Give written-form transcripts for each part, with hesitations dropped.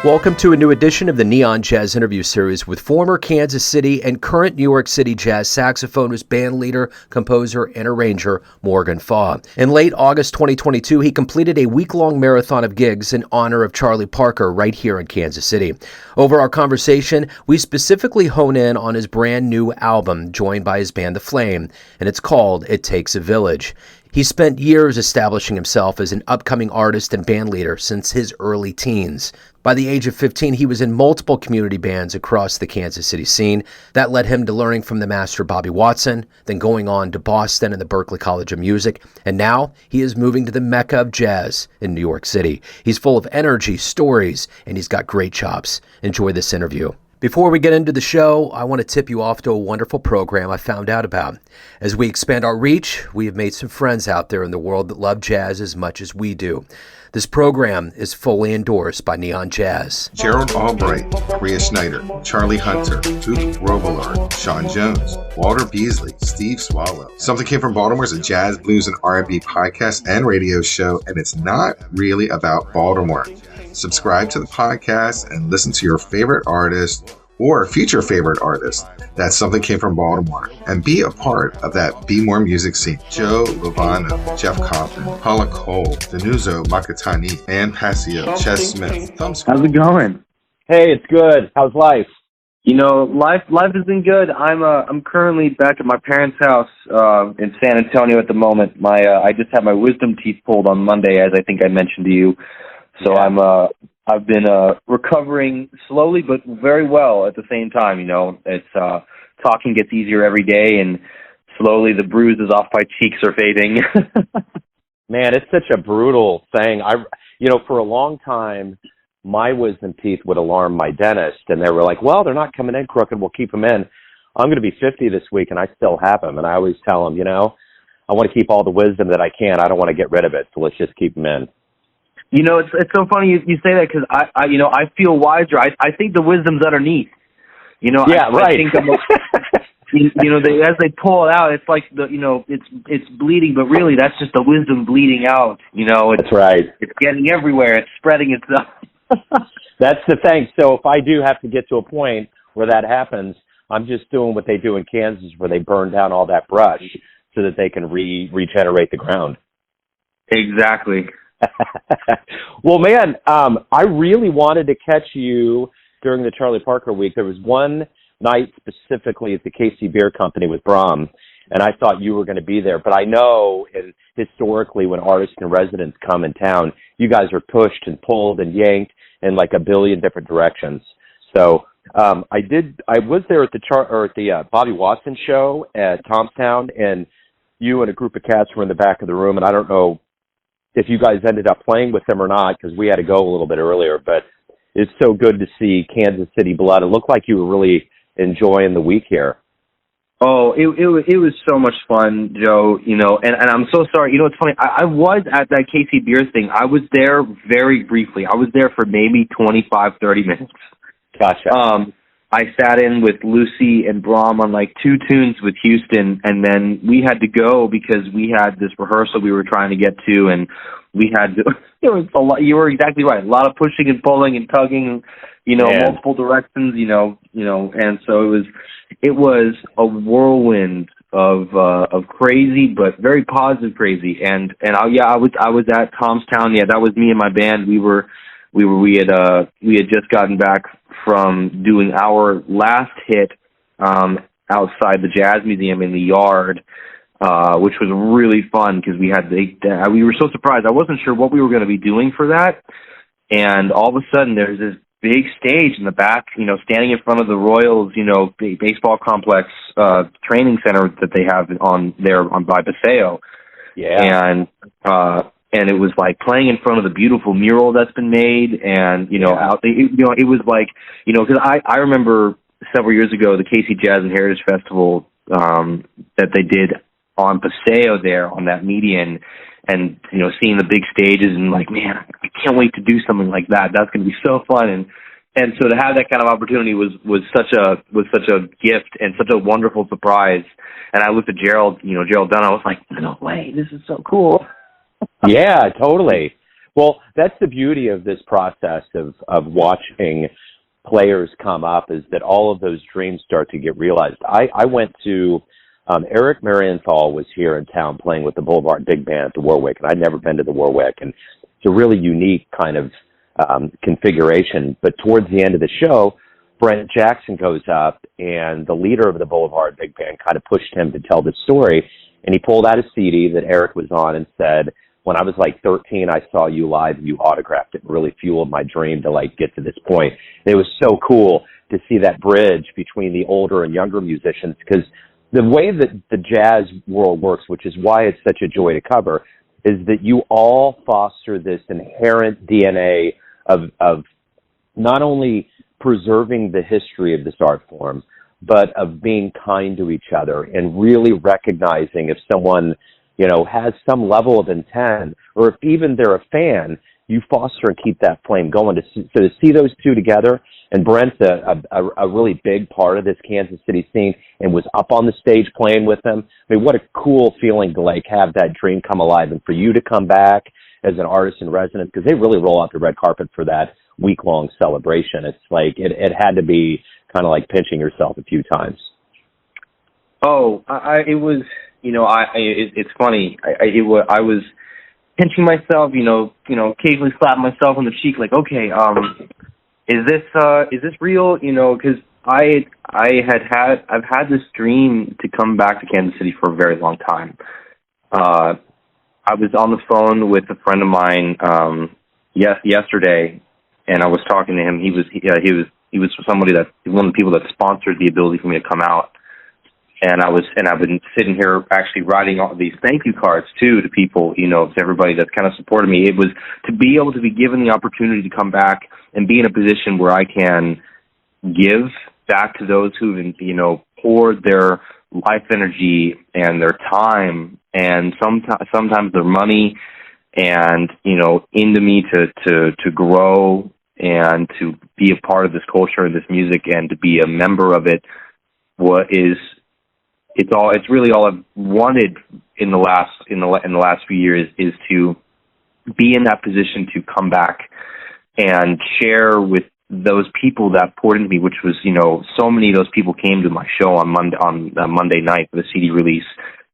Welcome to a new edition of the Neon Jazz interview series with former Kansas City and current New York City jazz saxophonist, bandleader, composer, and arranger Morgan Faw. In late August 2022, he completed a week-long marathon of gigs in honor of Charlie Parker right here in Kansas City. Over our conversation, we specifically hone in on his brand new album, joined by his band The Flame, and it's called It Takes a Village. He spent years establishing himself as an upcoming artist and bandleader since his early teens. By the age of 15, he was in multiple community bands across the Kansas City scene. That led him to learning from the master Bobby Watson, then going on to Boston and the Berklee College of Music. And now he is moving to the mecca of jazz in New York City. He's full of energy, stories, and he's got great chops. Enjoy this interview. Before we get into the show, I want to tip you off to a wonderful program I found out about. As we expand our reach, we have made some friends out there in the world that love jazz as much as we do. This program is fully endorsed by Neon Jazz. Gerald Albright, Rhea Schneider, Charlie Hunter, Duke Robillard, Sean Jones, Walter Beasley, Steve Swallow. Something Came from Baltimore is a jazz, blues, and R&B podcast and radio show, and it's not really about Baltimore. Subscribe to the podcast and listen to your favorite artist or future favorite artist. That's Something Came from Baltimore. And be a part of that Be More music scene. Joe Lovano, Jeff Coffin, Paula Cole, Danuzo Makatani, Ann Passio, Ches Smith. How's it going? Hey, it's good. How's life? You know, life has been good. I'm currently back at my parents' house in San Antonio at the moment. I just had my wisdom teeth pulled on Monday, as I think I mentioned to you. So yeah. I've been recovering slowly but very well at the same time. You know, it's talking gets easier every day, and slowly the bruises off my cheeks are fading. Man, it's such a brutal thing. For a long time, my wisdom teeth would alarm my dentist, and they were like, "Well, they're not coming in crooked. We'll keep them in." I'm going to be 50 this week, and I still have them. And I always tell them, I want to keep all the wisdom that I can. I don't want to get rid of it, so let's just keep them in. You know, it's so funny you say that because I feel wiser. I think the wisdom's underneath. Yeah, right. I think as they pull it out, it's like it's bleeding, but really that's just the wisdom bleeding out. That's right. It's getting everywhere. It's spreading itself. That's the thing. So if I do have to get to a point where that happens, I'm just doing what they do in Kansas, where they burn down all that brush so that they can regenerate the ground. Exactly. Well, man, I really wanted to catch you during the Charlie Parker week. There was one night specifically at the KC Beer Company with Brom, and I thought you were going to be there. But I know historically when artists and residents come in town, you guys are pushed and pulled and yanked in like a billion different directions. So I was there at the Bobby Watson show at Thomastown, and you and a group of cats were in the back of the room, and I don't know if you guys ended up playing with them or not, because we had to go a little bit earlier, but it's so good to see Kansas City blood. It looked like you were really enjoying the week here. Oh, it was so much fun, Joe, and I'm so sorry. It's funny. I was at that KC Beers thing. I was there very briefly. I was there for maybe 25, 30 minutes. Gotcha. I sat in with Lucy and Brom on like 2 tunes with Houston, and then we had to go because we had this rehearsal we were trying to get to, and we had to, it was a lot. You were exactly right. A lot of pushing and pulling and tugging, multiple directions, and so it was a whirlwind of crazy, but very positive crazy. And I was at Thomastown. Yeah, that was me and my band. We had just gotten back from doing our last hit outside the Jazz Museum in the Yard, which was really fun because we were so surprised. I wasn't sure what we were going to be doing for that, and all of a sudden there's this big stage in the back, standing in front of the Royals, baseball complex training center that they have by Paseo. Yeah. And it was like playing in front of the beautiful mural that's been made, and it was like, because I remember several years ago the KC Jazz and Heritage Festival that they did on Paseo there on that median, and seeing the big stages and like, man, I can't wait to do something like that. That's going to be so fun, and so to have that kind of opportunity was such a gift and such a wonderful surprise. And I looked at Gerald Dunn. I was like, no way, this is so cool. Yeah, totally. Well, that's the beauty of this process of watching players come up, is that all of those dreams start to get realized. I went to Eric Marienthal was here in town playing with the Boulevard Big Band at the Warwick, and I'd never been to the Warwick, and it's a really unique kind of configuration. But towards the end of the show, Brent Jackson goes up, and the leader of the Boulevard Big Band kind of pushed him to tell the story, and he pulled out a CD that Eric was on and said, when I was like 13, I saw you live, you autographed it, and really fueled my dream to like get to this point. And it was so cool to see that bridge between the older and younger musicians, because the way that the jazz world works, which is why it's such a joy to cover, is that you all foster this inherent DNA of not only preserving the history of this art form, but of being kind to each other and really recognizing if someone, you know, has some level of intent, or if even they're a fan, you foster and keep that flame going. So to see those two together, and Brent's a really big part of this Kansas City scene and was up on the stage playing with them. I mean, what a cool feeling to like have that dream come alive, and for you to come back as an artist in residence, because they really roll out the red carpet for that week-long celebration. It's like it had to be kind of like pinching yourself a few times. Oh, it was, you know, it's funny. I was pinching myself, you know, occasionally slapping myself on the cheek, like, okay, is this real? You know, because I've had this dream to come back to Kansas City for a very long time. I was on the phone with a friend of mine yesterday, and I was talking to him. He was somebody that one of the people that sponsored the ability for me to come out. And I've been sitting here actually writing all these thank you cards too to people, you know, to everybody that's kind of supported me. It was to be able to be given the opportunity to come back and be in a position where I can give back to those who've, you know, poured their life energy and their time and sometimes their money and, you know, into me to grow and to be a part of this culture and this music and to be a member of it. It's really all I've wanted in the last few years is to be in that position to come back and share with those people that poured into me, which was, you know, so many of those people came to my show on Monday night for the CD release.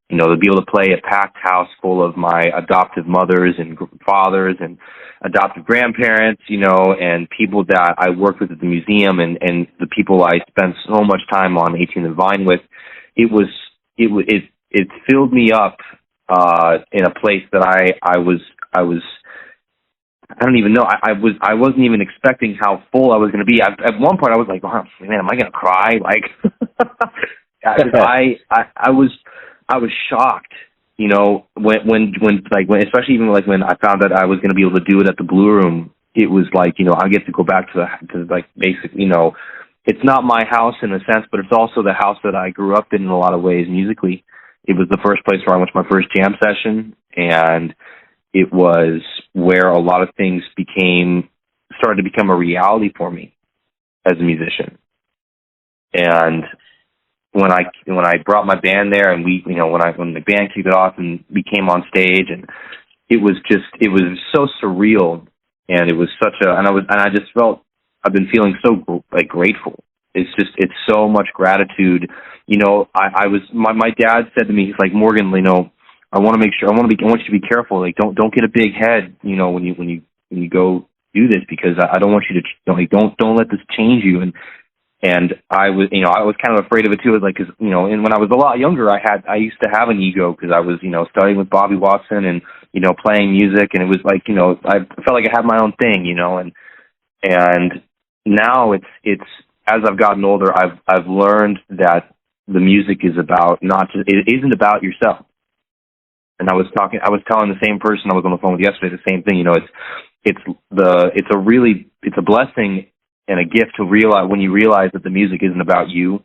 You know, to be able to play a packed house full of my adoptive mothers and fathers and adoptive grandparents, you know, and people that I worked with at the museum and the people I spent so much time on 18th and Vine with. It filled me up in a place that I don't even know. I wasn't even expecting how full I was going to be. At one point, I was like, oh, man, am I going to cry? Like, I was shocked, you know, when especially even like when I found that I was going to be able to do it at the Blue Room. It was like, you know, I get to go back to like basic, you know. It's not my house in a sense, but it's also the house that I grew up in a lot of ways musically. It was the first place where I went to my first jam session, and it was where a lot of things started to become a reality for me as a musician. And when I brought my band there, and we, you know, when the band kicked it off and we came on stage, and it was so surreal, and it was I just felt. I've been feeling so like grateful. It's so much gratitude. You know, my dad said to me, he's like, Morgan, you know, I want you to be careful. Like, don't get a big head, you know, when you go do this, because I don't want you to, don't let this change you. And I was kind of afraid of it too. It was like, cause, you know, and when I was a lot younger, I used to have an ego because I was, you know, studying with Bobby Watson and, you know, playing music. And it was like, you know, I felt like I had my own thing, you know, and now it's as I've gotten older, I've learned that the music is about it isn't about yourself. And I was telling the same person I was on the phone with yesterday the same thing. You know, it's a blessing and a gift to realize when you realize that the music isn't about you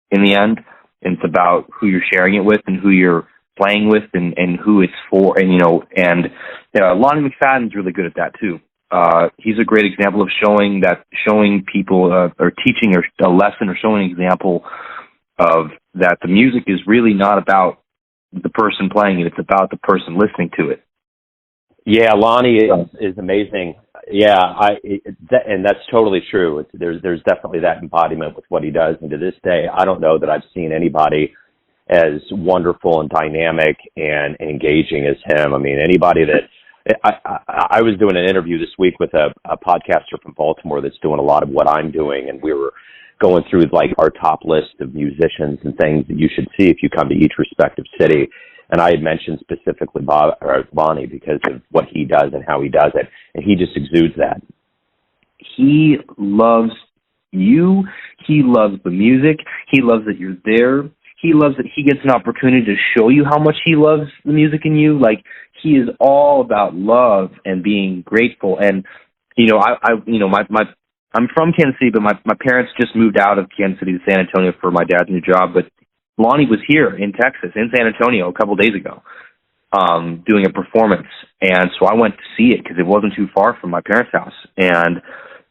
in the end, and it's about who you're sharing it with and who you're playing with and who it's for. And, you know, Lonnie McFadden's really good at that too. He's a great example of showing people or teaching or a lesson or showing an example of that the music is really not about the person playing it. It's about the person listening to it. Yeah, Lonnie is amazing. Yeah, and that's totally true. There's definitely that embodiment with what he does, and to this day, I don't know that I've seen anybody as wonderful and dynamic and engaging as him. I mean, anybody that I was doing an interview this week with a podcaster from Baltimore that's doing a lot of what I'm doing, and we were going through like our top list of musicians and things that you should see if you come to each respective city. And I had mentioned specifically Bonnie because of what he does and how he does it, and he just exudes that. He loves you. He loves the music. He loves that you're there. He loves that he gets an opportunity to show you how much he loves the music in you. Like, he is all about love and being grateful. And, you know, I'm from Kansas City, but my parents just moved out of Kansas City to San Antonio for my dad's new job. But Lonnie was here in Texas, in San Antonio, a couple days ago, doing a performance. And so I went to see it because it wasn't too far from my parents' house. And,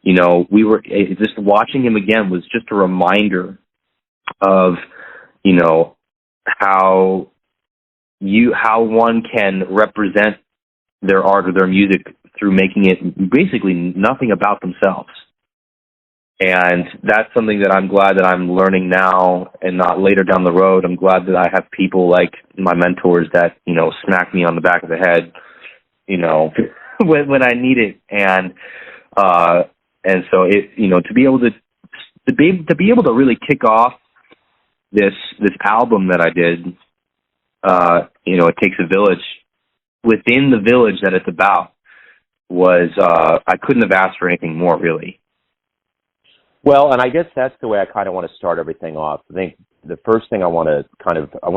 you know, just watching him again was just a reminder of, you know, how one can represent their art or their music through making it basically nothing about themselves. And that's something that I'm glad that I'm learning now and not later down the road. I'm glad that I have people like my mentors that, you know, smack me on the back of the head, you know, when I need it. And so it, you know, to be able to really kick off this album that I did, you know, It Takes a Village, within the village that it's about was, I couldn't have asked for anything more, really. Well, and I guess that's the way I kind of want to start everything off. I think the first thing I want to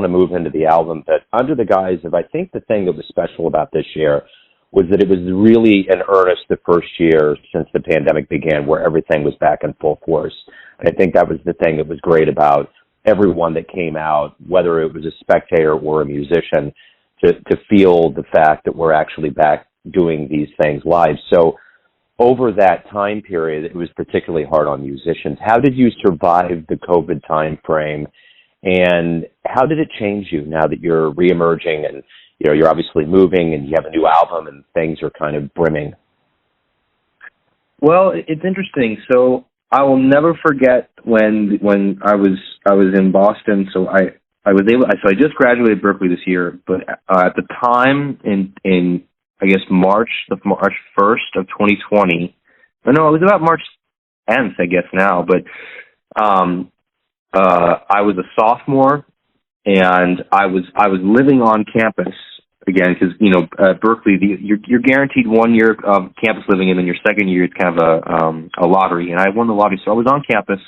move into the album, but under the guise of, I think the thing that was special about this year was that it was really in earnest the first year since the pandemic began where everything was back in full force. And I think that was the thing that was great about everyone that came out, whether it was a spectator or a musician, to feel the fact that we're actually back doing these things live. So over that time period, it was particularly hard on musicians. How did you survive the COVID time frame, and how did it change you now that you're reemerging and, you know, you're obviously moving and you have a new album and things are kind of brimming? Well, it's interesting. So I will never forget when I was in Boston. So I just graduated Berklee this year, but at the time in I guess March 1st of 2020. No, it was about March 10th, I guess now. But I was a sophomore, and I was living on campus again because, you know, at Berklee you're guaranteed 1 year of campus living, and then your second year is kind of a lottery. And I won the lottery, so I was on campus.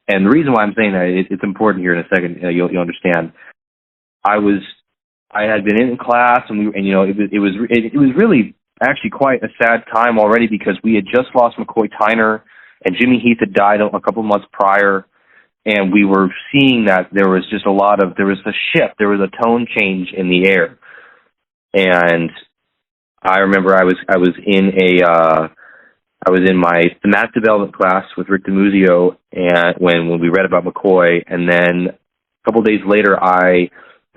And the reason why I'm saying that, it's important here in a second. You'll understand. I had been in class, and you know, it was really actually quite a sad time already because we had just lost McCoy Tyner, and Jimmy Heath had died a couple months prior, and we were seeing that there was a shift, there was a tone change in the air. And I remember I was in my thematic development class with Rick DiMuzio, and when we read about McCoy, and then a couple days later I'm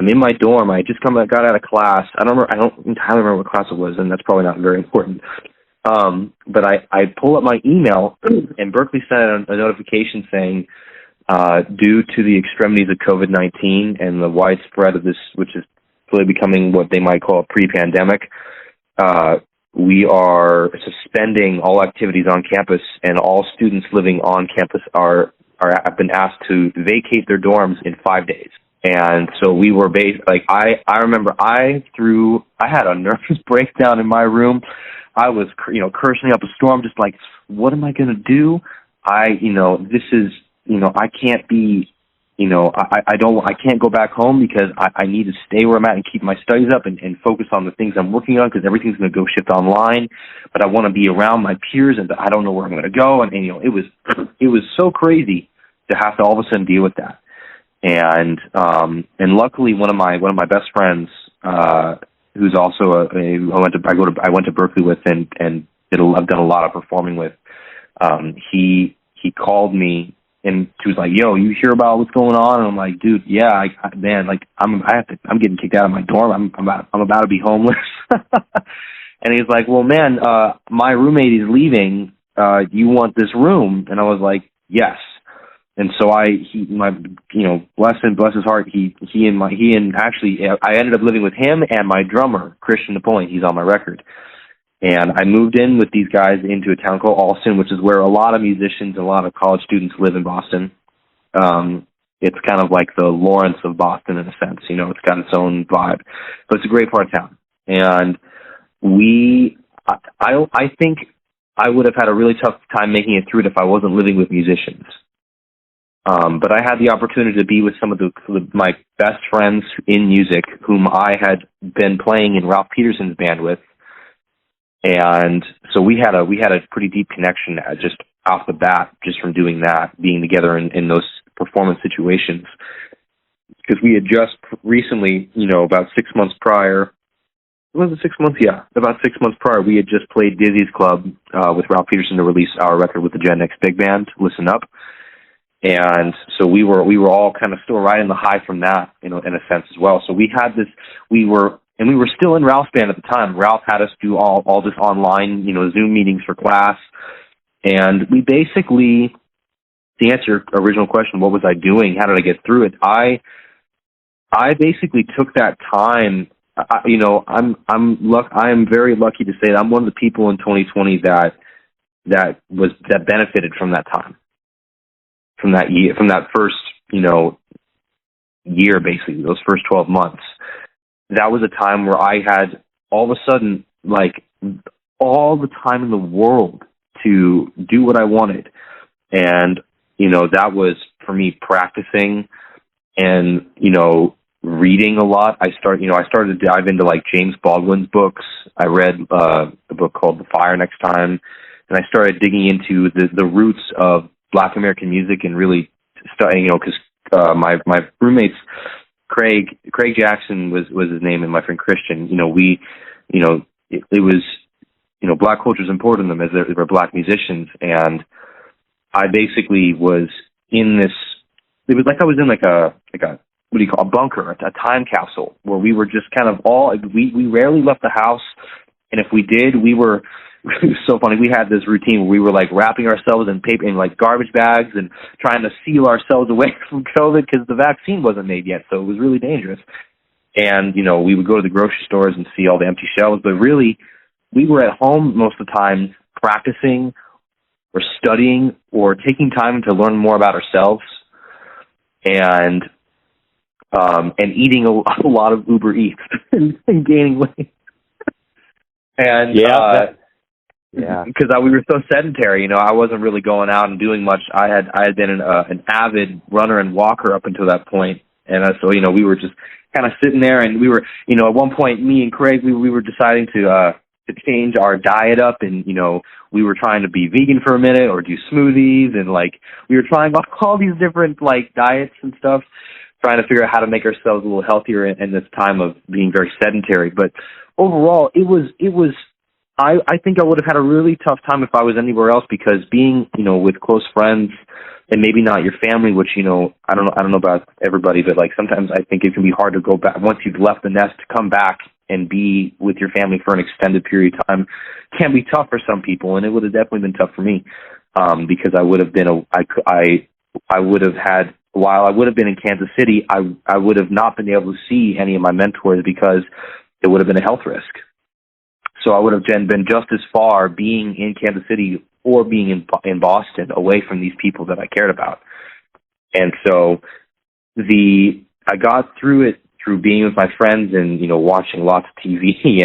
in my dorm. I just got out of class. I don't entirely remember what class it was, and that's probably not very important. But I pull up my email, and Berklee sent a notification saying, due to the extremities of COVID-19 and the widespread of this, which is really becoming what they might call a pre-pandemic, we are suspending all activities on campus, and all students living on campus have been asked to vacate their dorms in 5 days. And so we were I remember I had a nervous breakdown in my room. I was, you know, cursing up a storm, just like, what am I going to do? This is, you know, I can't be, you know, I can't go back home because I need to stay where I'm at and keep my studies up and focus on the things I'm working on because everything's going to go shift online. But I want to be around my peers, and I don't know where I'm going to go. And you know, it was so crazy to have to all of a sudden deal with that. And luckily one of my best friends, who's also I went to Berklee with and I've done a lot of performing with, he called me and he was like, "Yo, you hear about what's going on?" And I'm like, "Dude, yeah, I'm getting kicked out of my dorm. I'm about to be homeless." And he's like, well, man, my roommate is leaving. You want this room? And I was like, yes. And so bless his heart, I ended up living with him and my drummer, Christian DePoint. He's on my record. And I moved in with these guys into a town called Allston, which is where a lot of musicians and a lot of college students live in Boston. It's kind of like the Lawrence of Boston in a sense. It's got its own vibe. But it's a great part of town. And I think I would have had a really tough time making it through it if I wasn't living with musicians. But I had the opportunity to be with some of my best friends in music, whom I had been playing in Ralph Peterson's band with. And so we had a pretty deep connection just off the bat, just from doing that, being together in those performance situations. Because we had just recently, about 6 months prior, was it 6 months? Yeah, about 6 months prior, we had just played Dizzy's Club with Ralph Peterson to release our record with the Gen X Big Band, Listen Up. And so we were all kind of still riding the high from that, in a sense as well. So we had this, we were still in Ralph's band at the time. Ralph had us do all this online, Zoom meetings for class. And we basically, to answer your original question, what was I doing? How did I get through it? I basically took that time. I am very lucky to say that I'm one of the people in 2020 that benefited from that time. From that year, from that first, year, basically, those first 12 months. That was a time where I had all of a sudden, all the time in the world to do what I wanted. And, that was, for me, practicing and, reading a lot. I started to dive into, James Baldwin's books. I read a book called The Fire Next Time, and I started digging into the roots of Black American music and really studying, because my roommates, Craig Jackson was his name, and my friend Christian, it was, Black culture is important to them as they're Black musicians. And I basically was in this, it was like I was in a what do you call a bunker, a time capsule, where we were just kind of we rarely left the house. And if we did, it was so funny. We had this routine where we were wrapping ourselves in paper, in garbage bags, and trying to seal ourselves away from COVID because the vaccine wasn't made yet. So it was really dangerous. And, we would go to the grocery stores and see all the empty shelves, but really we were at home most of the time practicing or studying or taking time to learn more about ourselves and eating a lot of Uber Eats and gaining weight. And, because we were so sedentary, I wasn't really going out and doing much. I had been an avid runner and walker up until that point, and so we were just kind of sitting there, and we were, at one point, me and Craig, we were deciding to change our diet up, and we were trying to be vegan for a minute or do smoothies, and we were trying all these different diets and stuff, trying to figure out how to make ourselves a little healthier in this time of being very sedentary. But overall, it was. I think I would have had a really tough time if I was anywhere else, because being, with close friends and maybe not your family, which, I don't know about everybody, but sometimes I think it can be hard to go back once you've left the nest to come back and be with your family for an extended period of time can be tough for some people. And it would have definitely been tough for me, because I would have been, I would have had, while I would have been in Kansas City, I would have not been able to see any of my mentors because it would have been a health risk. So I would have been just as far being in Kansas City or being in Boston away from these people that I cared about. And so I got through it through being with my friends and, watching lots of TV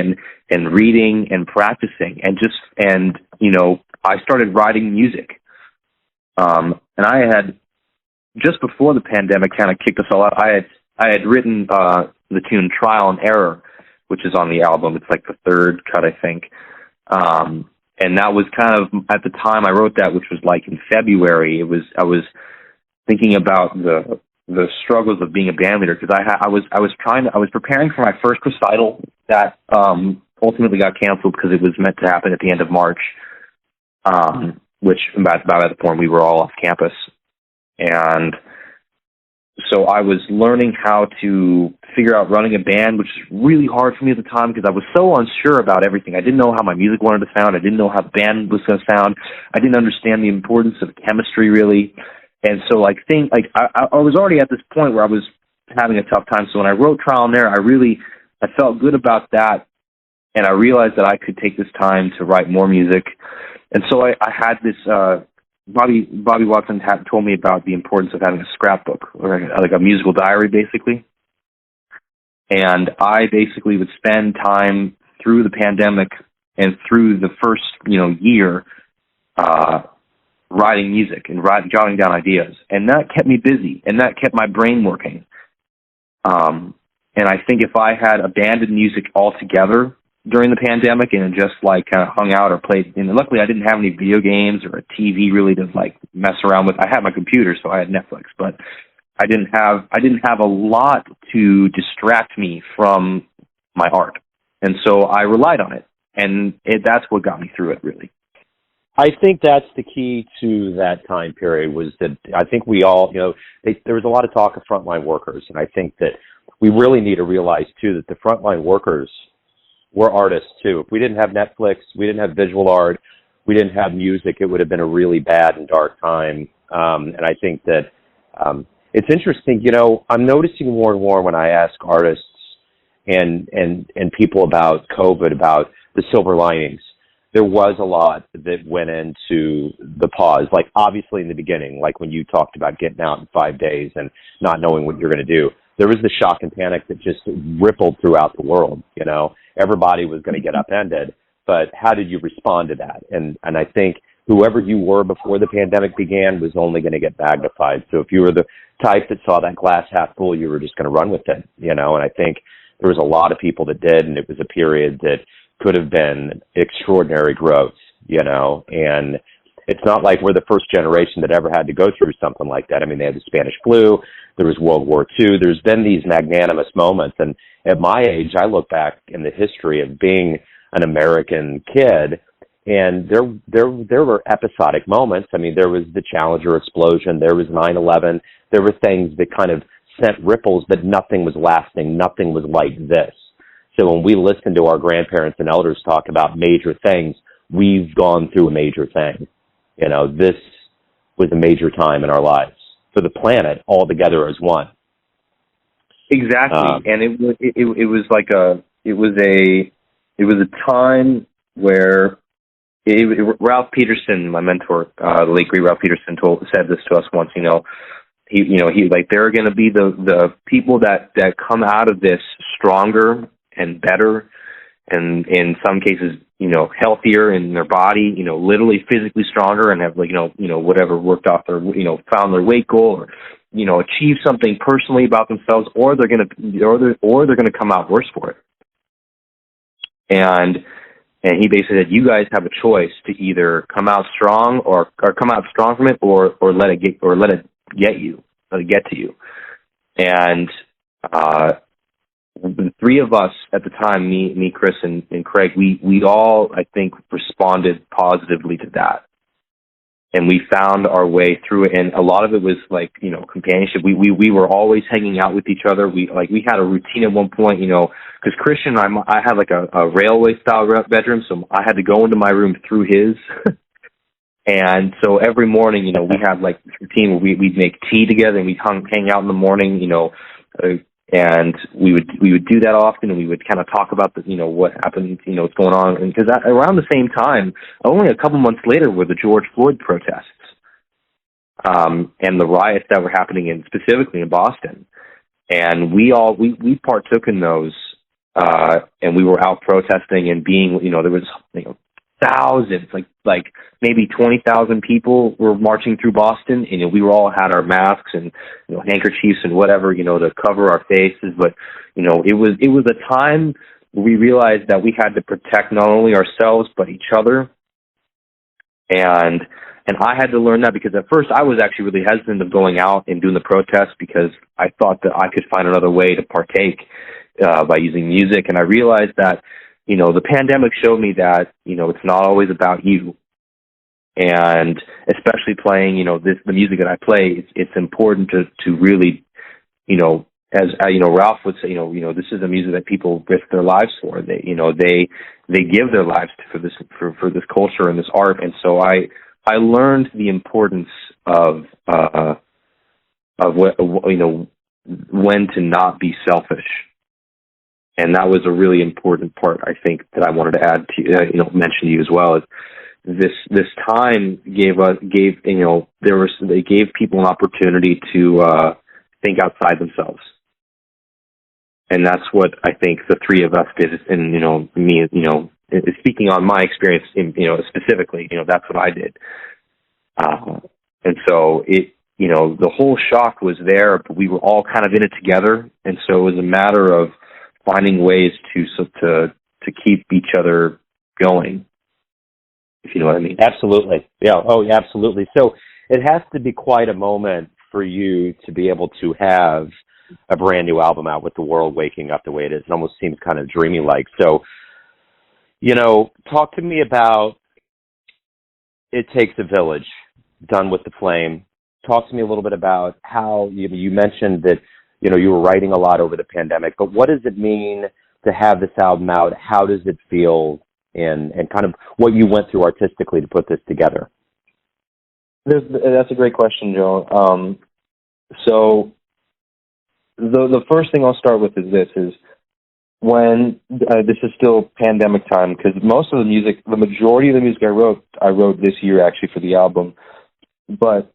and reading and practicing and I started writing music. And I had, just before the pandemic kind of kicked us all out, I had written the tune Trial and Error, which is on the album. It's the third cut, I think. And that was kind of, at the time I wrote that, which was in February, I was thinking about the struggles of being a band leader, because I was preparing for my first recital that ultimately got canceled because it was meant to happen at the end of March, which by the point we were all off campus. And so I was learning how to figure out running a band, which was really hard for me at the time because I was so unsure about everything. I didn't know how my music wanted to sound. I didn't know how the band was going to sound. I didn't understand the importance of chemistry, really. And so, I was already at this point where I was having a tough time. So when I wrote Trial and Error, I felt good about that, and I realized that I could take this time to write more music. And so I had this. Bobby Watson told me about the importance of having a scrapbook, or like a musical diary, basically. And I basically would spend time through the pandemic and through the first, year, writing music and jotting down ideas. And that kept me busy, and that kept my brain working. And I think if I had abandoned music altogether during the pandemic and just kind of hung out or played, and luckily I didn't have any video games or a TV really to mess around with. I had my computer, so I had Netflix, but I didn't have a lot to distract me from my art. And so I relied on it, and that's what got me through it, really. I think that's the key to that time period, was that I think we all, there was a lot of talk of frontline workers, and I think that we really need to realize, too, that the frontline workers were artists, too. If we didn't have Netflix, we didn't have visual art, we didn't have music, it would have been a really bad and dark time. And I think that it's interesting, I'm noticing more and more when I ask artists and people about COVID, about the silver linings. There was a lot that went into the pause, obviously in the beginning, when you talked about getting out in 5 days and not knowing what you're going to do. There was the shock and panic that just rippled throughout the world. Everybody was going to get upended, but how did you respond to that? And I think whoever you were before the pandemic began was only going to get magnified. So if you were the type that saw that glass half full, you were just going to run with it, and I think there was a lot of people that did, and it was a period that could have been extraordinary growth, and it's not like we're the first generation that ever had to go through something like that. I mean, they had the Spanish flu, there was World War II, there's been these magnanimous moments, and at my age, I look back in the history of being an American kid, and there were episodic moments. I mean, there was the Challenger explosion, there was 9/11, there were things that kind of sent ripples, but nothing was lasting, nothing was like this. So when we listen to our grandparents and elders talk about major things, we've gone through a major thing. This was a major time in our lives for the planet all together as one. Exactly, and it was a time where Ralph Peterson, my mentor, the late great Ralph Peterson, said this to us once. He there are going to be the people that come out of this stronger and better, and in some cases, healthier in their body, literally physically stronger, and have whatever worked off their, found their weight goal, or achieve something personally about themselves, or they're going to come out worse for it. And he basically said, you guys have a choice to either come out strong or come out strong from it, or let it get to you. And the three of us at the time, me, Chris, and Craig, we all, I think, responded positively to that. And we found our way through it. And a lot of it was companionship. We were always hanging out with each other. We had a routine at one point, because Christian and I had a railway style bedroom. So I had to go into my room through his. And so every morning, we had this routine where we'd make tea together, and we'd hang out in the morning, and we would do that often, and we would kind of talk about what happened, what's going on. And because around the same time, only a couple months later, were the George Floyd protests, and the riots that were happening specifically in Boston. And we partook in those, and we were out protesting and being, there was thousands, like maybe 20,000 people were marching through Boston, and we all had our masks and handkerchiefs and whatever to cover our faces. But it was a time where we realized that we had to protect not only ourselves but each other. And I had to learn that, because at first I was actually really hesitant of going out and doing the protests, because I thought that I could find another way to partake by using music. And I realized that the pandemic showed me that, it's not always about you. And especially playing, the music that I play, it's important to really Ralph would say, this is the music that people risk their lives for. They give their lives for this culture and this art. And so I learned the importance of when to not be selfish. And that was a really important part, I think, that I wanted to add to mention to you as well. Is this time gave people an opportunity to think outside themselves, and that's what I think the three of us did. And me, speaking on my experience, specifically, that's what I did. And so the whole shock was there, but we were all kind of in it together, and so it was a matter of finding ways to keep each other going, if you know what I mean. Absolutely. Yeah. Oh, yeah, absolutely. So it has to be quite a moment for you to be able to have a brand new album out with the world waking up the way it is. It almost seems kind of dreamy-like. So, talk to me about It Takes a Village, Done with the Flame. Talk to me a little bit about how you mentioned that you were writing a lot over the pandemic, but what does it mean to have this album out? How does it feel, and kind of what you went through artistically to put this together? That's a great question, Joe. So the first thing I'll start with is when this is still pandemic time, because most of the music, the majority of the music I wrote this year actually for the album, but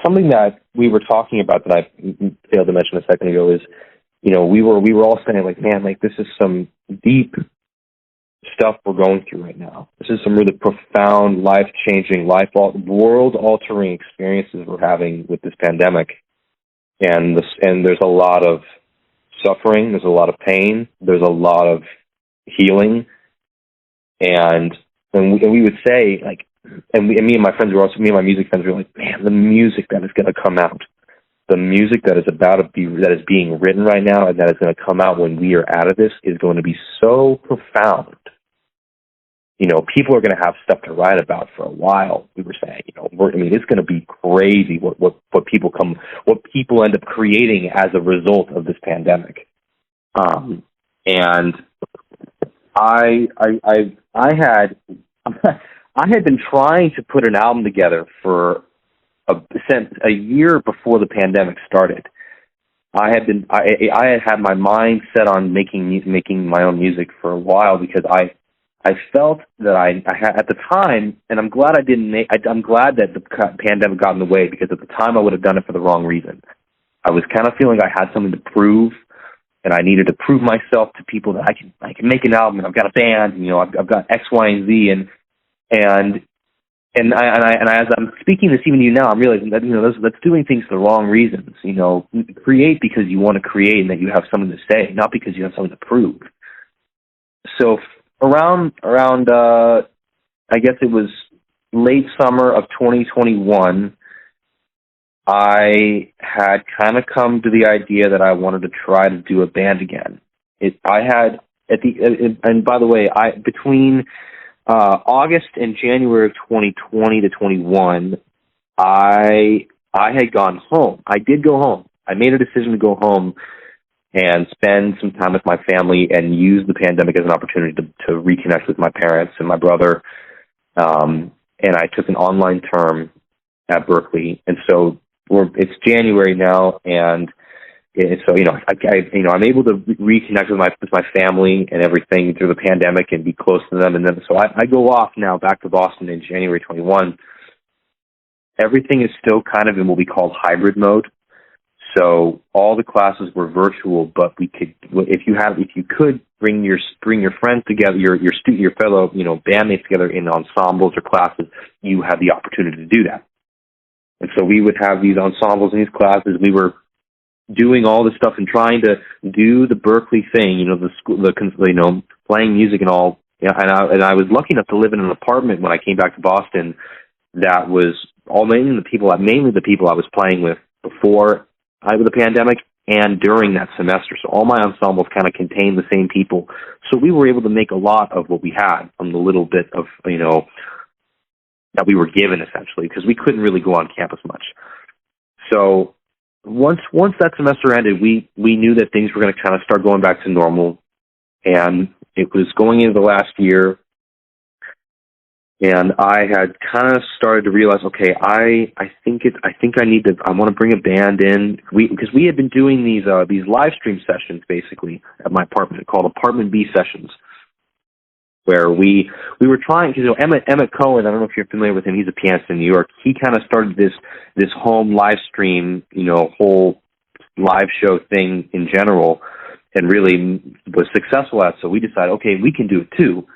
something that we were talking about that I failed to mention a second ago is, we were all saying, like, man, like, this is some deep stuff we're going through right now. This is some really profound, life-changing, world-altering experiences we're having with this pandemic, and there's a lot of suffering, there's a lot of pain, there's a lot of healing, and we would say, like, and me and my music friends were like, man, the music that is going to come out, the music that is that is being written right now and that is going to come out when we are out of this is going to be so profound. People are going to have stuff to write about for a while. We were saying, it's going to be crazy what people end up creating as a result of this pandemic. And I had been trying to put an album together for since a year before the pandemic started. I had my mind set on making my own music for a while, because I felt that I had at the time, and I'm glad I didn't. I'm glad that the pandemic got in the way, because at the time I would have done it for the wrong reason. I was kind of feeling I had something to prove, and I needed to prove myself to people that I can make an album, and I've got a band, and I've got X, Y, and Z, and as I'm speaking this even to you now, I'm realizing that that's doing things for the wrong reasons. Create because you want to create and that you have something to say, not because you have something to prove. So around I guess it was late summer of 2021, I had kind of come to the idea that I wanted to try to do a band again. And by the way, between August and January of 2020 to 21, I had gone home. I did go home. I made a decision to go home and spend some time with my family and use the pandemic as an opportunity to reconnect with my parents and my brother. And I took an online term at Berklee. And so it's January now, and so I'm able to reconnect with my family and everything through the pandemic and be close to them. And then so I go off now back to Boston in January 21. Everything is still kind of in what we call hybrid mode. So all the classes were virtual, but if you could bring your friends together, your fellow bandmates together in ensembles or classes, you had the opportunity to do that. And so we would have these ensembles in these classes. We were doing all this stuff and trying to do the Berklee thing, playing music and all. And I was lucky enough to live in an apartment when I came back to Boston that was mainly the people I was playing with before the pandemic and during that semester. So all my ensembles kind of contained the same people. So we were able to make a lot of what we had from the little bit of, that we were given, essentially, because we couldn't really go on campus much. So once that semester ended, we knew that things were going to kind of start going back to normal, and it was going into the last year. And I had kind of started to realize, okay, I want to bring a band in. Because we had been doing these live stream sessions basically at my apartment called Apartment B sessions, where we were trying, because Emmett Cohen, I don't know if you're familiar with him, he's a pianist in New York. He kind of started this home live stream, whole live show thing in general, and really was successful at it. So we decided, okay, we can do it too,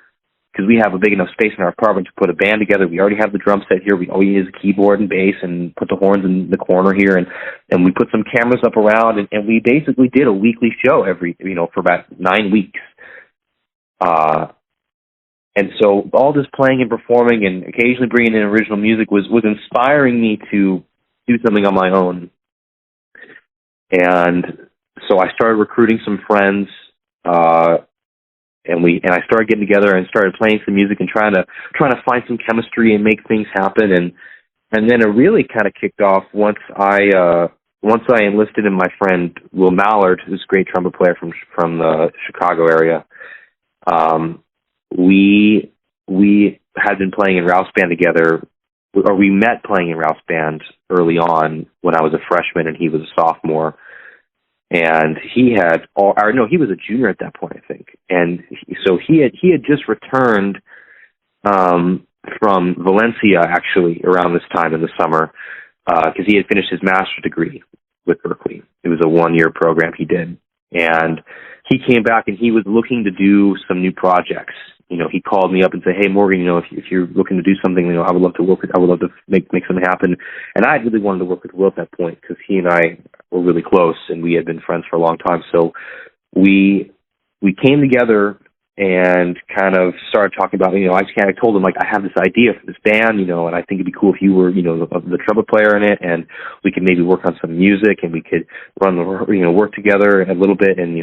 because we have a big enough space in our apartment to put a band together. We already have the drum set here. We always use a keyboard and bass and put the horns in the corner here. And we put some cameras up around, and we basically did a weekly show for about 9 weeks. And so all this playing and performing and occasionally bringing in original music was inspiring me to do something on my own. And so I started recruiting some friends, and I started getting together and started playing some music and trying to find some chemistry and make things happen. And then it really kind of kicked off once I enlisted in my friend Will Mallard, who's a great trumpet player from the Chicago area. We had been playing in Ralph's band together, or we met playing in Ralph's band early on when I was a freshman and he was a sophomore. And he was a junior at that point, I think. And so he had just returned from Valencia, actually, around this time in the summer, because he had finished his master's degree with Berklee. It was a 1-year program he did. And he came back and he was looking to do some new projects. He called me up and said, "Hey, Morgan, if you're looking to do something, I would love to make something happen." And I really wanted to work with Will at that point because he and I were really close and we had been friends for a long time. So we came together and kind of started talking about, I told him, I have this idea for this band, and I think it'd be cool if you were, the trumpet player in it, and we could maybe work on some music and we could work together a little bit, and,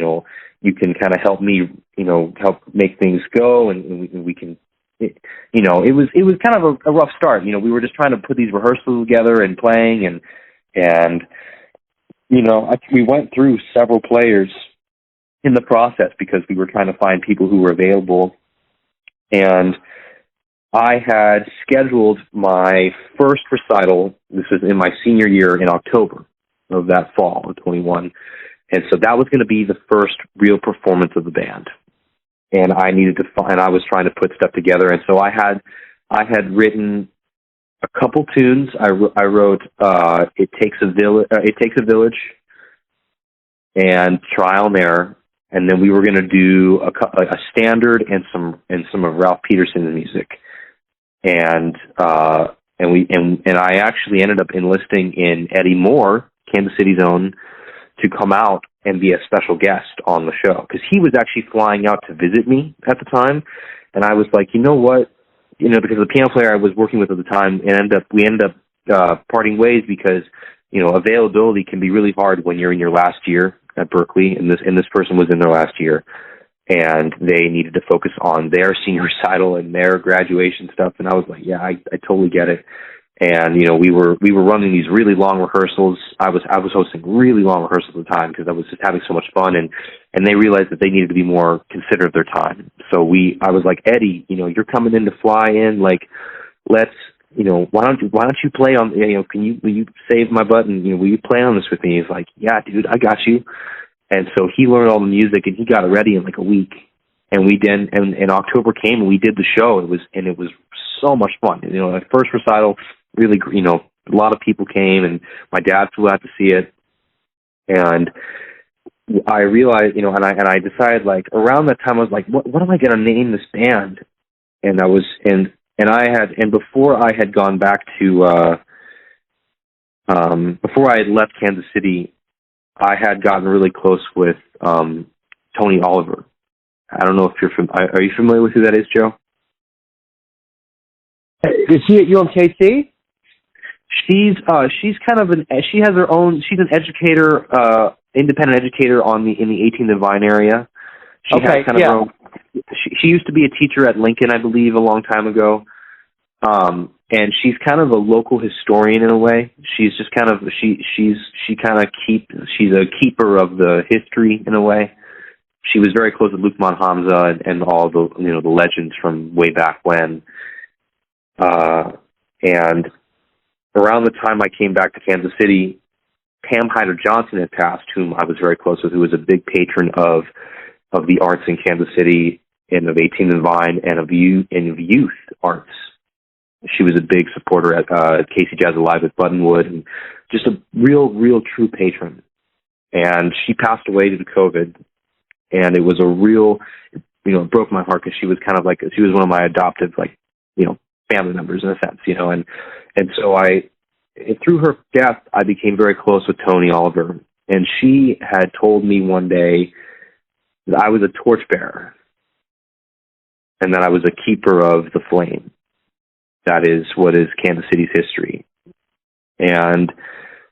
you can kind of help me, help make things go, and we can, it was kind of a rough start. We were just trying to put these rehearsals together and playing, and we went through several players in the process because we were trying to find people who were available. And I had scheduled my first recital. This was in my senior year in October of that fall of 21. And so that was going to be the first real performance of the band. And I was trying to put stuff together. And so I had written a couple tunes. I wrote It Takes a Village and Trial and Error. And then we were going to do a standard and some of Ralph Peterson's music. And I actually ended up enlisting in Eddie Moore, Kansas City's own, to come out and be a special guest on the show, because he was actually flying out to visit me at the time. And I was like, you know what, because the piano player I was working with at the time, and we ended up parting ways because, availability can be really hard when you're in your last year at Berklee, and this person was in their last year, and they needed to focus on their senior recital and their graduation stuff. And I was like, yeah, I totally get it. And we were running these really long rehearsals. I was hosting really long rehearsals at the time because I was just having so much fun, and they realized that they needed to be more considerate of their time. So I was like, Eddie, you're coming in to fly in, let's, why don't you play on, will you save my butt and will you play on this with me? He's like, yeah, dude, I got you. And so he learned all the music and he got it ready in a week. And we did, and October came and we did the show. It was so much fun. My first recital, really, a lot of people came, and my dad flew out to see it. And I realized, and I decided, around that time, I was like, what am I going to name this band? And I was, and before I had gone back to, before I had left Kansas City, I had gotten really close with Tony Oliver. I don't know if are you familiar with who that is, Joe? Is she at UMKC? She's kind of she has her own, she's an educator, independent educator in the 18th and Vine area. She has kind of her own, she used to be a teacher at Lincoln, I believe, a long time ago. And she's kind of a local historian in a way. She's just kind of she's a keeper of the history in a way. She was very close with Lukman Hamza and all the the legends from way back when. And around the time I came back to Kansas City, Pam Hyder Johnson had passed, whom I was very close with, who was a big patron of the arts in Kansas City and of 18 and Vine and of youth arts. She was a big supporter at Casey Jazz Alive at Buttonwood, and just a real true patron. And she passed away due to COVID, and it was a real, it broke my heart because she was kind of like, she was one of my adoptive, family members in a sense, and so through her death, I became very close with Tony Oliver, and she had told me one day that I was a torchbearer, and that I was a keeper of the flame. That is what is Kansas City's history. And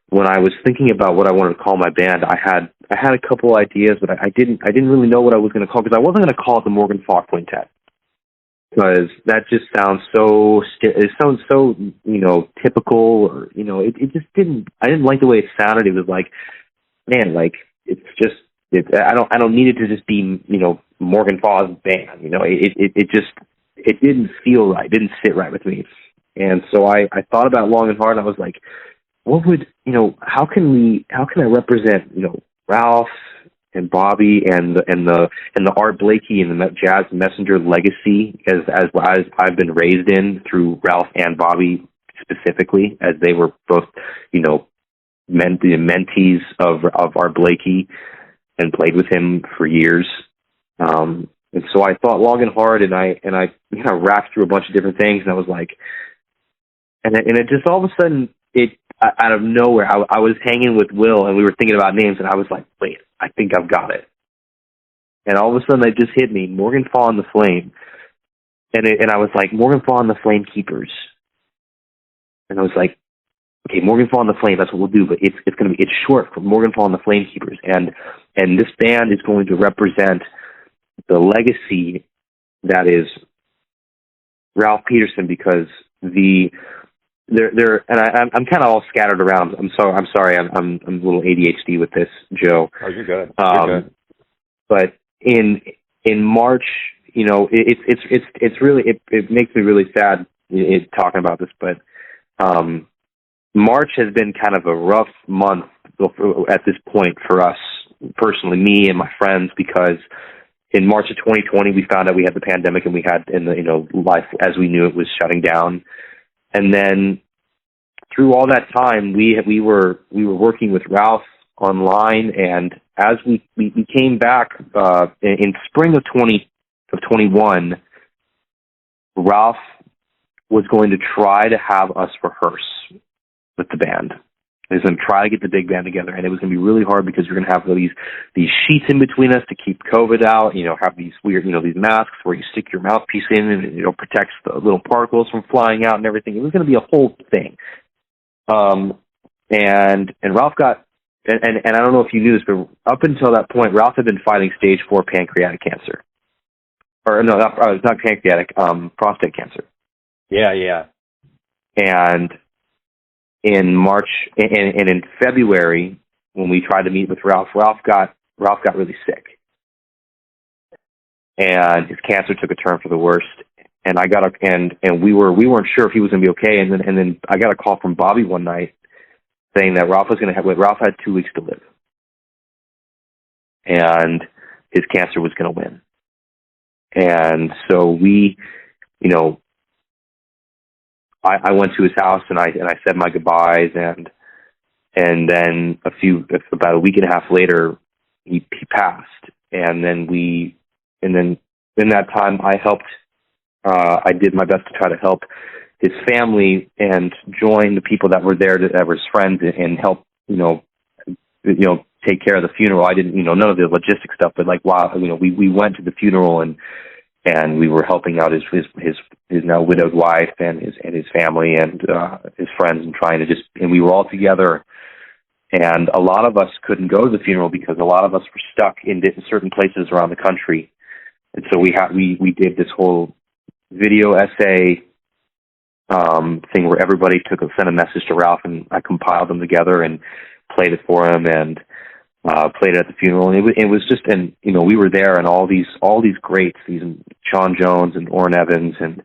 when I was thinking about what I wanted to call my band, I had a couple ideas, but I didn't really know what I was going to call, because I wasn't going to call it the Morgan Faw Quintet, because that just sounds so typical, or it just didn't. I didn't like the way it sounded. It was like, man, I don't need it to just be Morgan Faw's band. It didn't feel right. It didn't sit right with me. And so I thought about it long and hard, and I was like, what would, how can I represent, Ralph and Bobby and the Art Blakey and the Jazz Messenger legacy as I've been raised in through Ralph and Bobby specifically, as they were both, mentees of Art Blakey and played with him for years. And so I thought long and hard, and I racked through a bunch of different things, and I was like, and it just all of a sudden, out of nowhere, I was hanging with Will, and we were thinking about names, and I was like, wait, I think I've got it. And all of a sudden, it just hit me, Morgan Faw and the Flame, and I was like, Morgan Faw and the Flame Keepers, and I was like, okay, Morgan Faw and the Flame, that's what we'll do, but it's short for Morgan Faw and the Flame Keepers, and this band is going to represent the legacy that is Ralph Peterson, because I'm kind of all scattered around. I'm sorry. I'm a little ADHD with this, Joe. Oh, you're good. You're good. But in March, it's really, it makes me really sad talking about this, but March has been kind of a rough month at this point for us personally, me and my friends, because in March of 2020, we found out we had the pandemic, and we had, life as we knew it was shutting down. And then through all that time, we were working with Ralph online, and as we came back in spring of 2021, Ralph was going to try to have us rehearse with the band. He was going to try to get the big band together, and it was going to be really hard because you're going to have these sheets in between us to keep COVID out. Have these weird, these masks where you stick your mouthpiece in and protects the little particles from flying out and everything. It was going to be a whole thing. And Ralph got, and I don't know if you knew this, but up until that point, Ralph had been fighting stage 4 pancreatic cancer, or no, not pancreatic, prostate cancer. Yeah. And in March and in February, when we tried to meet with Ralph got really sick, and his cancer took a turn for the worst. And we weren't sure if he was going to be okay. And then I got a call from Bobby one night saying that Ralph had 2 weeks to live, and his cancer was going to win. And so I went to his house, and I said my goodbyes, and then about a week and a half later, he passed. And then in that time, I did my best to try to help his family and join the people that were there that were his friends and help take care of the funeral. I didn't none of the logistic stuff, but we went to the funeral, and we were helping out his now widowed wife and his family and his friends, and trying to and we were all together. And a lot of us couldn't go to the funeral because a lot of us were stuck in certain places around the country. And so we did this whole video essay thing where everybody sent a message to Ralph, and I compiled them together and played it for him, and played it at the funeral. And it was just, and we were there, and all these greats, these Sean Jones and Orrin Evans and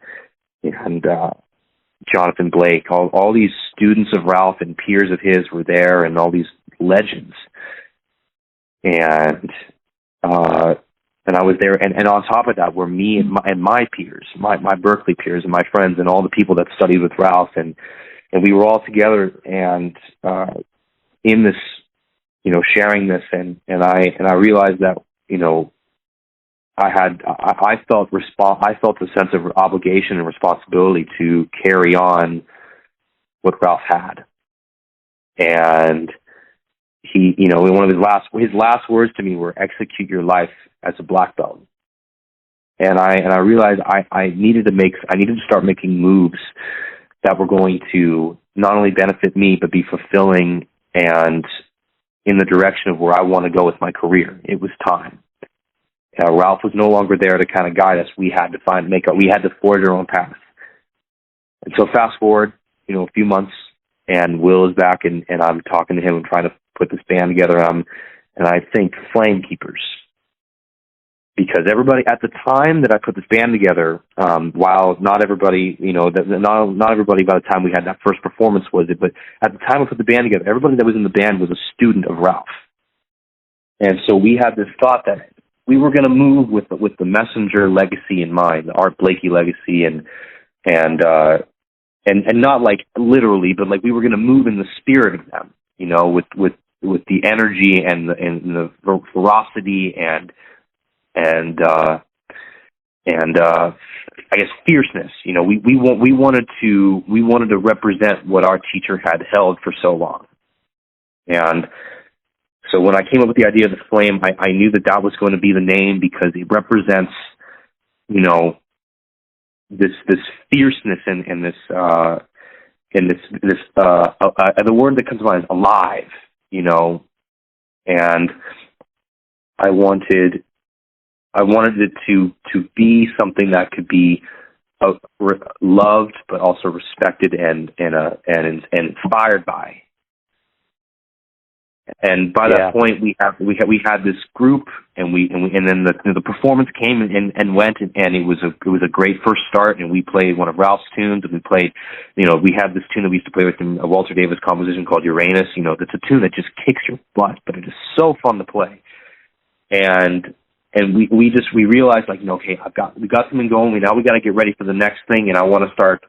Jonathan Blake, all these students of Ralph and peers of his were there, and all these legends. And I was there, and on top of that were me and my peers, my Berklee peers and my friends and all the people that studied with Ralph, and we were all together and in this, sharing this, and I realized that I felt a sense of obligation and responsibility to carry on what Ralph had, and he, one of his last words to me were, "Execute your life as a black belt." And I realized I needed to start making moves that were going to not only benefit me, but be fulfilling and in the direction of where I want to go with my career. It was time. Ralph was no longer there to kind of guide us. We had to forge our own path. And so fast forward, a few months, and Will is back, and I'm talking to him and trying to put this band together. And I think Flame Keepers, because everybody at the time that I put this band together, while not everybody, not everybody by the time we had that first performance was it, but at the time I put the band together, everybody that was in the band was a student of Ralph. And so we had this thought that we were going to move with the Messenger legacy in mind, the Art Blakey legacy, and not like literally, but like we were going to move in the spirit of them, with the energy and the ferocity and I guess fierceness. We wanted to represent what our teacher had held for so long. And so when I came up with the idea of the Flame, I knew that was going to be the name, because it represents, this fierceness and this the word that comes to mind is alive, and I wanted it to be something that could be loved, but also respected and inspired by. And by that point, we had this group, and then the performance came and went, and it was a great first start. And we played one of Ralph's tunes, and we played, we had this tune that we used to play with him, a Walter Davis composition called Uranus. That's a tune that just kicks your butt, but it is so fun to play. And we realized, like, okay, we got something going. We got to get ready for the next thing, and I'm going to start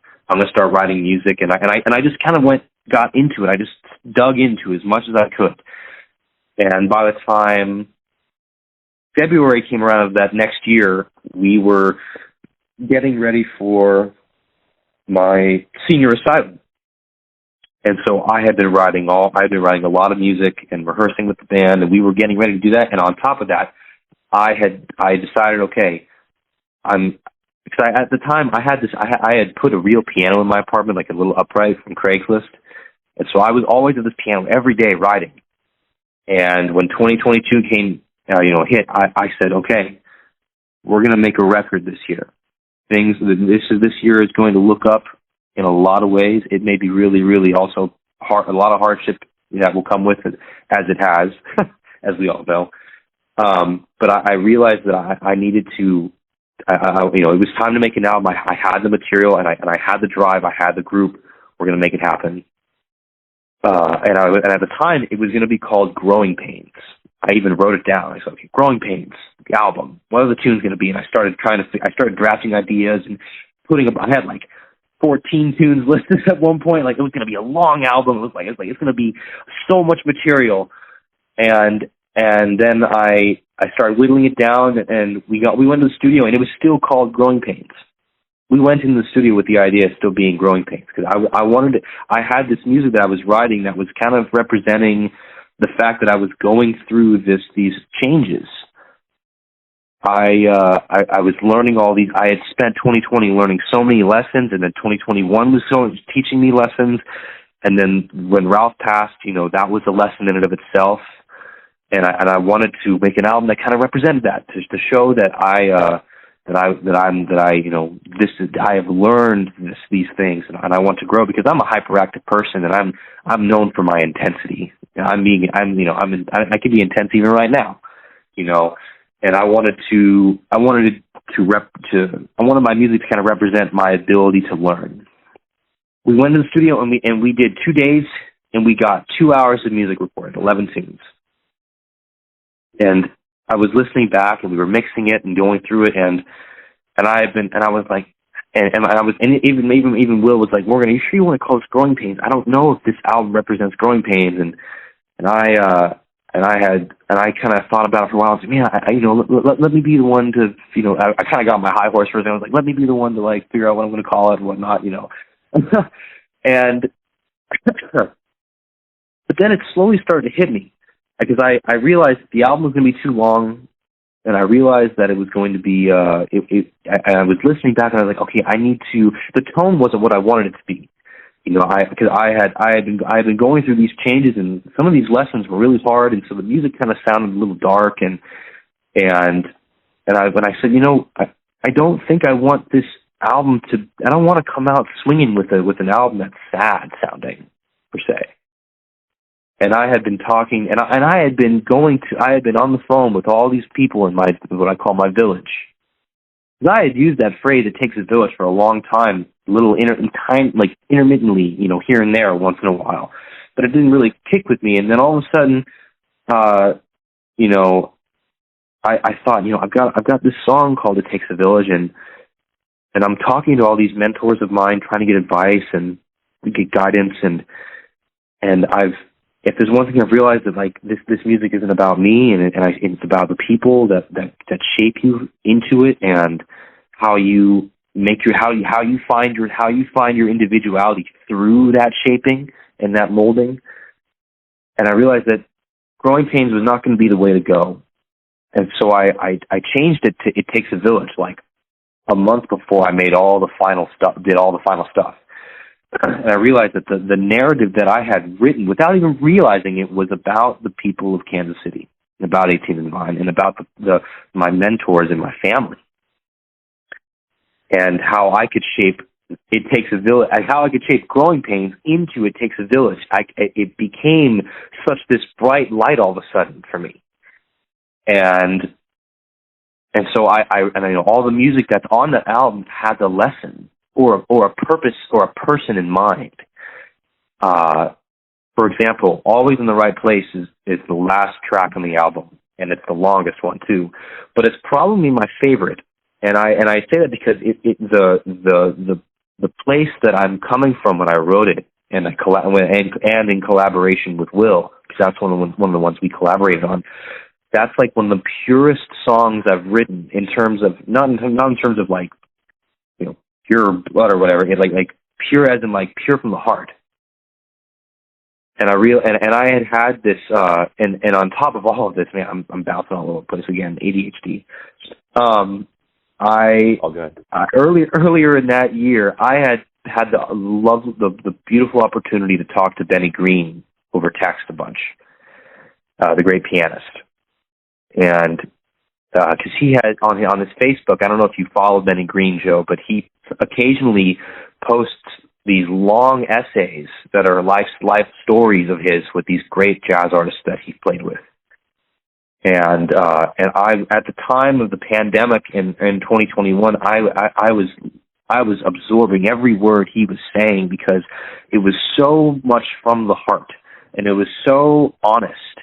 writing music, and I just kind of got into it. I just dug into as much as I could. And by the time February came around of that next year, we were getting ready for my senior recital. And so I had been writing a lot of music and rehearsing with the band, and we were getting ready to do that. And on top of that, I decided, okay, because at the time I had put a real piano in my apartment, like a little upright from Craigslist. And so I was always at this piano every day writing. And when 2022 came, hit, I said, okay, we're going to make a record this year. This year is going to look up in a lot of ways. It may be really, really also hard, a lot of hardship that will come with it, as it has, as we all know. But I realized that I needed to, it was time to make an album. I had the material, and I had the drive. I had the group. We're going to make it happen. And at the time, it was going to be called Growing Pains. I even wrote it down. I said, okay, Growing Pains, the album. What are the tunes going to be? And I started drafting ideas and putting up. I had like 14 tunes listed at one point. Like, it was going to be a long album. It was like it's going to be so much material. And then I started whittling it down, and we went to the studio, and it was still called Growing Pains. We went into the studio with the idea of still being Growing Pains, because I had this music that I was writing that was kind of representing the fact that I was going through these changes. I was learning all these. I had spent 2020 learning so many lessons, and then 2021 was teaching me lessons. And then when Ralph passed, that was a lesson in and of itself. And I wanted to make an album that kind of represented that, to show that I have learned these things, and I want to grow because I'm a hyperactive person, and I'm known for my intensity. I could be intense even right now, and I wanted my music to kind of represent my ability to learn. We went to the studio and we did 2 days, and we got 2 hours of music recorded, 11 tunes. And I was listening back, and we were mixing it and going through it, and even Will was like, Morgan, are you sure you want to call this Growing Pains? I don't know if this album represents growing pains, and I kind of thought about it for a while. I was like, man, let me be the one to, I kind of got on my high horse for it. I was like, let me be the one to like figure out what I'm going to call it and whatnot, and but then it slowly started to hit me because I realized the album was going to be too long. And I realized that it was going to be. I was listening back, and I was like, okay, I need to. The tone wasn't what I wanted it to be, because I had been going through these changes, and some of these lessons were really hard, and so the music kind of sounded a little dark, when I said, I don't think I want this album to. I don't want to come out swinging with an album that's sad sounding, per se. And I had been talking, and I had been on the phone with all these people in what I call my village. I had used that phrase, "it takes a village," for a long time, intermittently, here and there, once in a while. But it didn't really kick with me. And then all of a sudden, I thought, I've got this song called "It Takes a Village," and I'm talking to all these mentors of mine, trying to get advice and get guidance, and if there's one thing I've realized, that like this music isn't about me, and it's about the people that shape you into it, and how you find your individuality through that shaping and that molding. And I realized that Growing Pains was not going to be the way to go, and so I changed it to "It Takes a Village" like a month before I did all the final stuff. And I realized that the narrative that I had written, without even realizing it, was about the people of Kansas City, about 18 and Vine, and about my mentors and my family, and how I could shape "It Takes a Village," how I could shape Growing Pains into "It Takes a Village." It became such this bright light all of a sudden for me, and so I all the music that's on the album has a lesson, or a purpose, or a person in mind. For example, "Always in the Right Place" is the last track on the album, and it's the longest one too. But it's probably my favorite, and I say that because the place that I'm coming from when I wrote it, and in collaboration with Will, because that's one of the ones we collaborated on. That's like one of the purest songs I've written, in terms of not in terms of like, pure blood or whatever, like pure as in like pure from the heart. And I had this, and on top of all of this, man, I'm bouncing all over the place again, ADHD. All good. Earlier in that year, I had the beautiful opportunity to talk to Benny Green over text a bunch, the great pianist, and because he had on his Facebook, I don't know if you follow Benny Green, Joe, but he occasionally posts these long essays that are life stories of his with these great jazz artists that he played with. And I, at the time of the pandemic in 2021, I was absorbing every word he was saying, because it was so much from the heart, and it was so honest,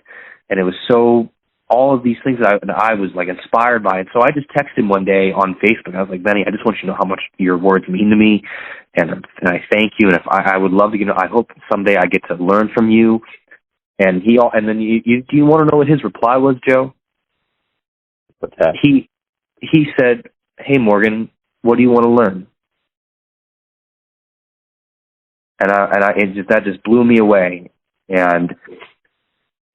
and it was so all of these things that I was like inspired by. And so I just texted him one day on Facebook. I was like, Benny, I just want you to know how much your words mean to me, and I thank you. And if I would love to, I hope someday I get to learn from you. And do you want to know what his reply was, Joe? What's that? He said, "Hey Morgan, what do you want to learn?" And that just blew me away. And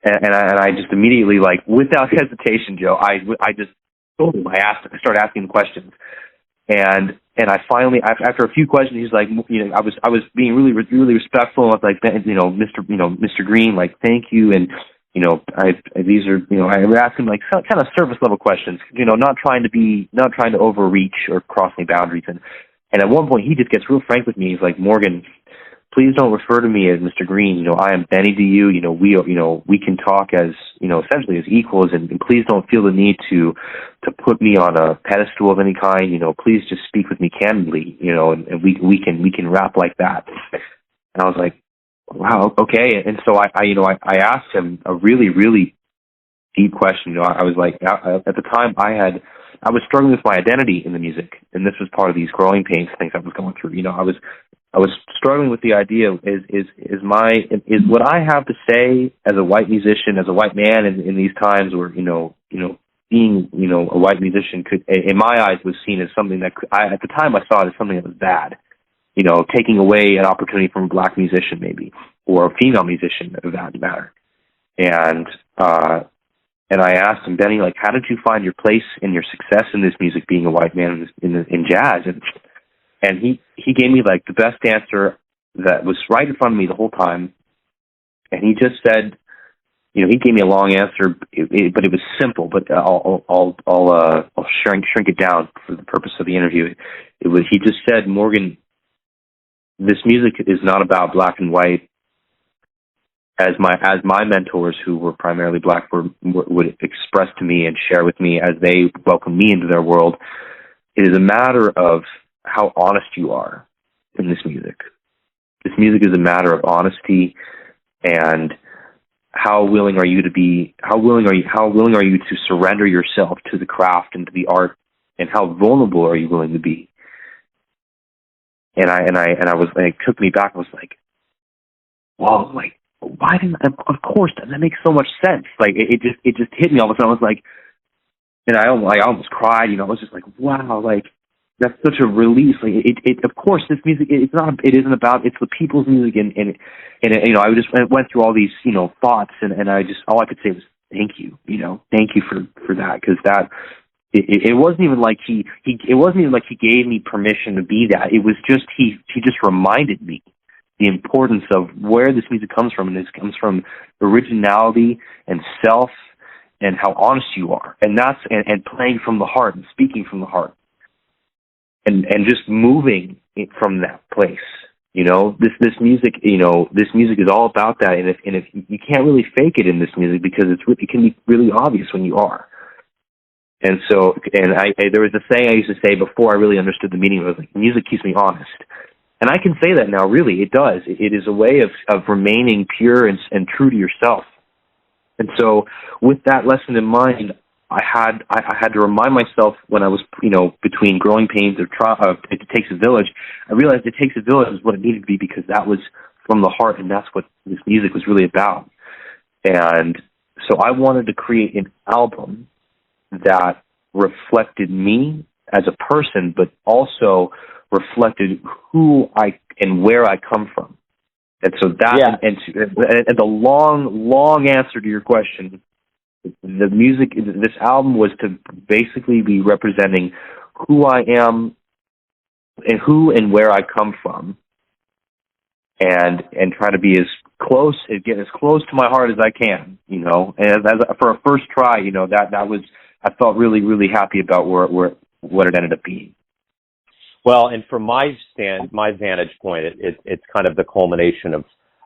I just immediately, like, without hesitation, Joe, I just told him. I started asking him questions, and I finally, after a few questions, he's like, I was being really, really respectful. I was like, Mr. Green, like, thank you, and these are, I would ask him like kind of surface level questions, not trying to overreach or cross any boundaries. And at one point he just gets real frank with me. He's like, Morgan, please don't refer to me as Mr. Green. I am Benny to you. We can talk as, essentially as equals, and please don't feel the need to put me on a pedestal of any kind. Please just speak with me candidly, and we can rap like that. And I was like, wow, okay. And so I asked him a really, really deep question. I was like, at the time I was struggling with my identity in the music, and this was part of these growing pains things I was going through. I was struggling with the idea is what I have to say as a white musician, as a white man in these times, or being a white musician could, in my eyes, was seen as something that at the time I saw it as something that was bad. Taking away an opportunity from a black musician, maybe, or a female musician, of that matter. And I asked him, Benny, like, how did you find your place and your success in this music, being a white man in jazz? And he gave me like the best answer that was right in front of me the whole time. And he just said, he gave me a long answer, but it was simple. But I'll shrink it down for the purpose of the interview. He just said, Morgan, this music is not about black and white, as my mentors, who were primarily black, would express to me and share with me as they welcome me into their world. It is a matter of how honest you are in this music. This music is a matter of honesty, and how willing are you to surrender yourself to the craft and to the art, and how vulnerable are you willing to be? And I was, and it took me back. I was like, whoa, like, why didn't I, of course, that makes so much sense. Like, it just hit me all of a sudden. I was like, and I almost cried, I was just like, wow, like, that's such a release. Like, it of course, this music, it's the people's music, and I just went through all these, thoughts, and I just, all I could say was, thank you for that, because that, it wasn't even like he gave me permission to be that. It was just, he just reminded me the importance of where this music comes from, and this comes from originality and self, and how honest you are, and that's, and playing from the heart and speaking from the heart. And just moving it from that place, this music is all about that. And if you can't really fake it in this music, because it can be really obvious when you are. And so, there was a saying I used to say before I really understood the meaning of it, was like, music keeps me honest. And I can say that now, really, it does. It is a way of remaining pure and true to yourself. And so, with that lesson in mind, I had to remind myself, when I was, between growing pains of It Takes a Village, I realized It Takes a Village is what it needed to be, because that was from the heart, and that's what this music was really about. And so I wanted to create an album that reflected me as a person, but also reflected who I and where I come from. And so that, yeah. and the long answer to your question, the music, this album was to basically be representing who I am and who and where I come from, and try to be get as close to my heart as I can, and as for a first try, that was, I felt really, really happy about what it ended up being. Well, and from my vantage point, it's kind of the culmination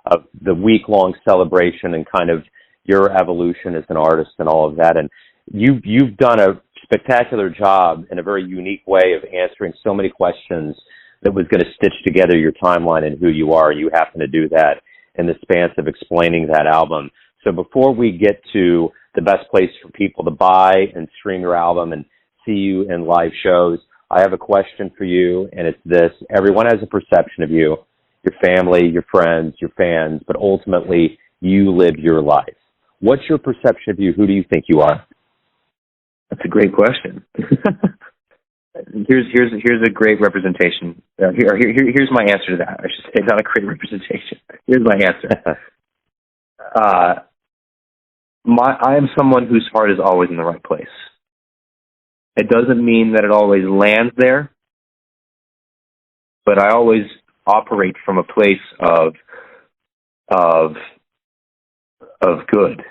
of the week-long celebration and kind of your evolution as an artist and all of that. And you've done a spectacular job in a very unique way of answering so many questions that was going to stitch together your timeline and who you are. You happen to do that in the span of explaining that album. So before we get to the best place for people to buy and stream your album and see you in live shows, I have a question for you, and it's this. Everyone has a perception of you, your family, your friends, your fans, but ultimately you live your life. What's your perception of you? Who do you think you are? That's a great question. Here's a great representation. Here's my answer to that. I should say, not a great representation. Here's my answer. I am someone whose heart is always in the right place. It doesn't mean that it always lands there, but I always operate from a place of good.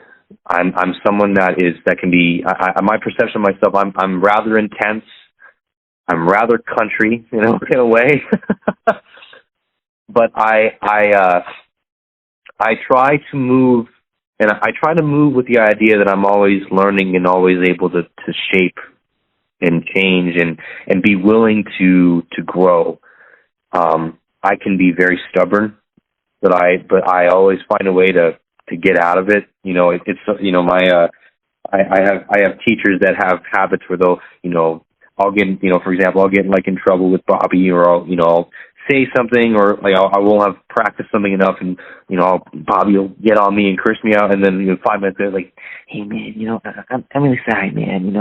I'm someone that can be. My perception of myself. I'm rather intense. I'm rather country, in a way. But I try to move, and I try to move with the idea that I'm always learning and always able to shape and change and be willing to grow. I can be very stubborn, but I always find a way to get out of it. I have teachers that have habits where they'll, I'll get, for example, I'll get like in trouble with Bobby, or I'll say something, or like I won't have practiced something enough, and Bobby will get on me and curse me out, and then 5 minutes later, like, hey man, I'm really sorry, man.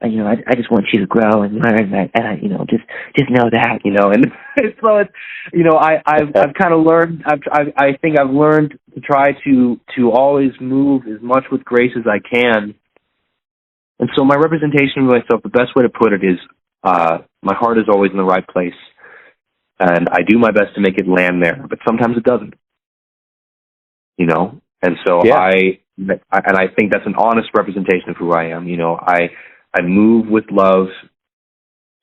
I just want you to grow and learn, and just know that, and so it's, I've kind of learned. I think I've learned to try to always move as much with grace as I can. And so my representation of myself, the best way to put it is, my heart is always in the right place. And I do my best to make it land there, but sometimes it doesn't, And so yeah. I think that's an honest representation of who I am. I move with love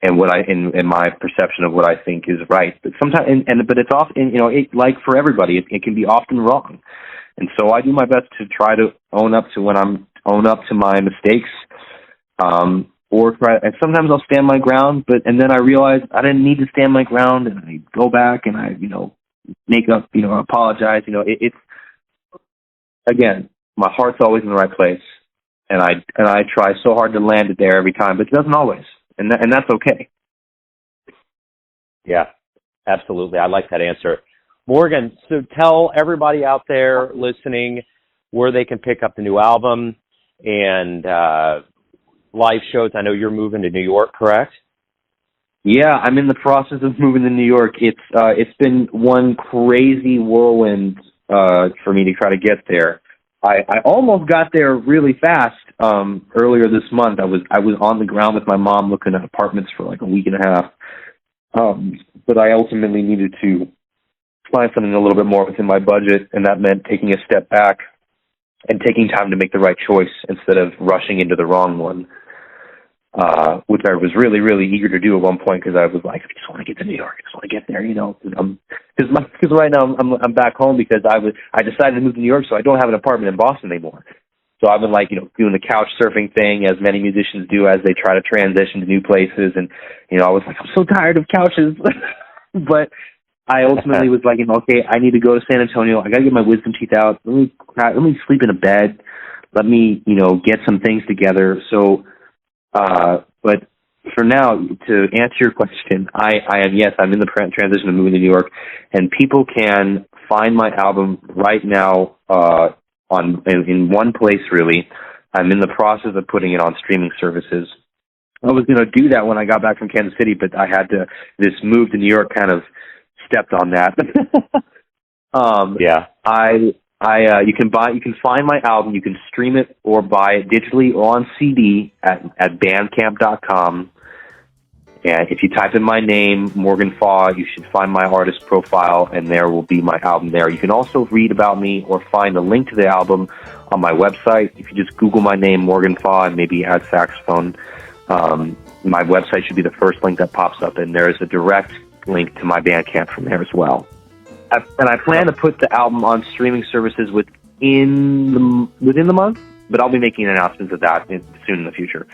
and in my perception of what I think is right. But sometimes, but it's often, like for everybody, it can be often wrong. And so I do my best to try to own up to my mistakes. And sometimes I'll stand my ground, and then I realize I didn't need to stand my ground, and I go back and I, make up, apologize. It's again, my heart's always in the right place, and I try so hard to land it there every time, but it doesn't always, and that's okay. Yeah, absolutely. I like that answer, Morgan. So tell everybody out there listening where they can pick up the new album and live shows. I know you're moving to New York, correct? Yeah, I'm in the process of moving to New York. It's been one crazy whirlwind for me to try to get there. I almost got there really fast earlier this month. I was on the ground with my mom looking at apartments for like a week and a half. But I ultimately needed to find something a little bit more within my budget, and that meant taking a step back and taking time to make the right choice instead of rushing into the wrong one. Which I was really, really eager to do at one point, because I was like, I just want to get to New York. I just want to get there, Because right now I'm back home because I decided to move to New York, so I don't have an apartment in Boston anymore. So I've been doing the couch surfing thing, as many musicians do as they try to transition to new places. And I was like, I'm so tired of couches, but I ultimately was like, okay, I need to go to San Antonio. I got to get my wisdom teeth out. Let me sleep in a bed. Let me get some things together. So. But for now, to answer your question, I'm in the transition of moving to New York, and people can find my album right now in one place, really. I'm in the process of putting it on streaming services. I was going to do that when I got back from Kansas City, but I had to. This move to New York kind of stepped on that. Yeah. You can find my album. You can stream it or buy it digitally or on CD at bandcamp.com. And if you type in my name, Morgan Faw, you should find my artist profile, and there will be my album there. You can also read about me or find a link to the album on my website. If you just Google my name, Morgan Faw, and maybe add saxophone, my website should be the first link that pops up, and there is a direct link to my Bandcamp from there as well. And I plan to put the album on streaming services within the month, but I'll be making announcements of that soon in the future.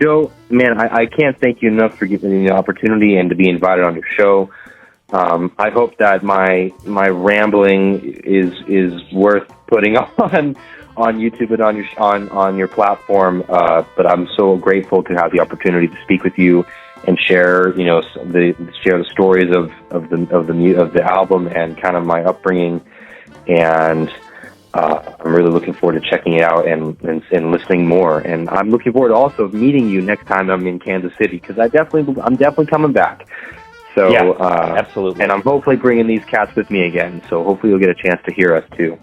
Joe, man, I can't thank you enough for giving me the opportunity and to be invited on your show. I hope that my rambling is worth putting on YouTube and on your platform. But I'm so grateful to have the opportunity to speak with you and share the stories of the album and kind of my upbringing. And I'm really looking forward to checking it out and listening more. And I'm looking forward to also meeting you next time I'm in Kansas City, because I'm definitely coming back. So yeah, absolutely. And I'm hopefully bringing these cats with me again. So hopefully you'll get a chance to hear us too.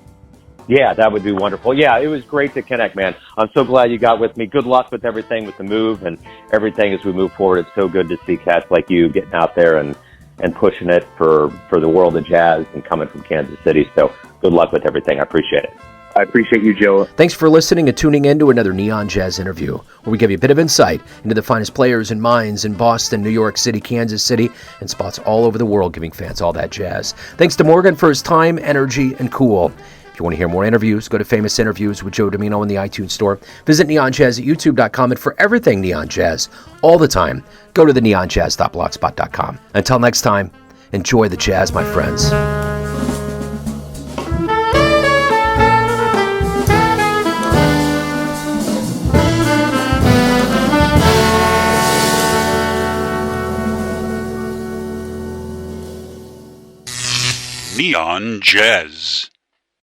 Yeah, that would be wonderful. Yeah, it was great to connect, man. I'm so glad you got with me. Good luck with everything, with the move and everything as we move forward. It's so good to see cats like you getting out there and pushing it for the world of jazz and coming from Kansas City. So good luck with everything. I appreciate it. I appreciate you, Joe. Thanks for listening and tuning in to another Neon Jazz interview, where we give you a bit of insight into the finest players and minds in Boston, New York City, Kansas City, and spots all over the world, giving fans all that jazz. Thanks to Morgan for his time, energy, and cool. If you want to hear more interviews, go to Famous Interviews with Joe Domino in the iTunes Store. Visit Neon Jazz at youtube.com, and for everything Neon Jazz, all the time, go to the neonjazz.blogspot.com. Until next time, enjoy the jazz, my friends. Neon Jazz.